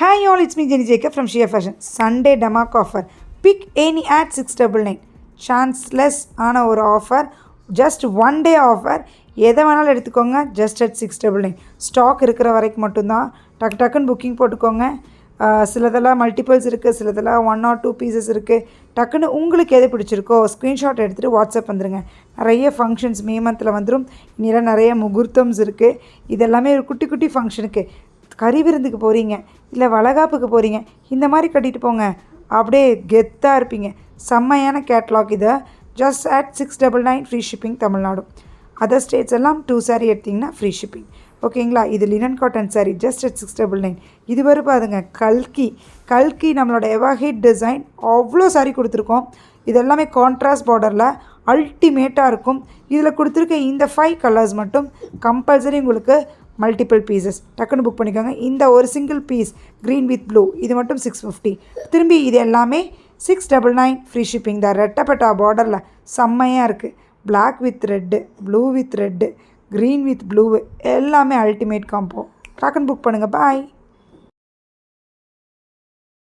Hi all, it's me Jenny Jacob from Shia Fashion. Sunday Damak offer. Pick any at 699. Chanceless ஆன ஒரு offer, just one day offer. எதை வேணாலும் எடுத்துக்கோங்க, just at 699. Stock இருக்கிற வரைக்கும் மட்டும்தான். டக்குன்னு புக்கிங் போட்டுக்கோங்க. சிலதெல்லாம் மல்டிபிள்ஸ் இருக்குது, சிலதெல்லாம் 1 or 2 பீசஸ் இருக்குது. டக்குன்னு உங்களுக்கு எது பிடிச்சிருக்கோ ஸ்க்ரீன்ஷாட் எடுத்துகிட்டு வாட்ஸ்அப் வந்துடுங்க. நிறைய ஃபங்க்ஷன்ஸ் மே மந்தில் வந்துடும். இன்னிலாம் நிறைய முகூர்த்தம்ஸ் இருக்குது. இதெல்லாமே ஒரு குட்டி குட்டி ஃபங்க்ஷனுக்கு, கறி விருந்துக்கு போகிறீங்க, இல்லை வளகாப்புக்கு போகிறீங்க, இந்த மாதிரி கட்டிட்டு போங்க, அப்படியே கெத்தாக இருப்பீங்க. செம்மையான கேட்லாக் இது. Just at 699 free shipping Tamil Nadu. Other states எல்லாம் 2 சாரீ எடுத்திங்கன்னா ஃப்ரீ ஷிப்பிங். ஓகேங்களா? இது linen cotton sari, just at 699. இது வரை பாருங்க, கல்கி நம்மளோட எவாஹிட் டிசைன், அவ்வளோ சாரீ கொடுத்துருக்கோம். இதெல்லாமே கான்ட்ராஸ்ட் பார்டரில் அல்டிமேட்டாக இருக்கும். இதில் கொடுத்துருக்க இந்த 5 கலர்ஸ் மட்டும் கம்பல்சரி உங்களுக்கு மல்டிபிள் பீசஸ். டக்குன்னு புக் பண்ணிக்கோங்க. இந்த ஒரு single piece green with blue, இது மட்டும் 650. திரும்பி இது எல்லாமே 699 ஃப்ரீ ஷிப்பிங் தான். ரெட்டப்பட்டா பார்டரில் செம்மையாக இருக்குது. Black with red, blue with red, green with blue, எல்லாமே அல்டிமேட் காம்போ. டக்குன்னு புக் பண்ணுங்கள். பாய்.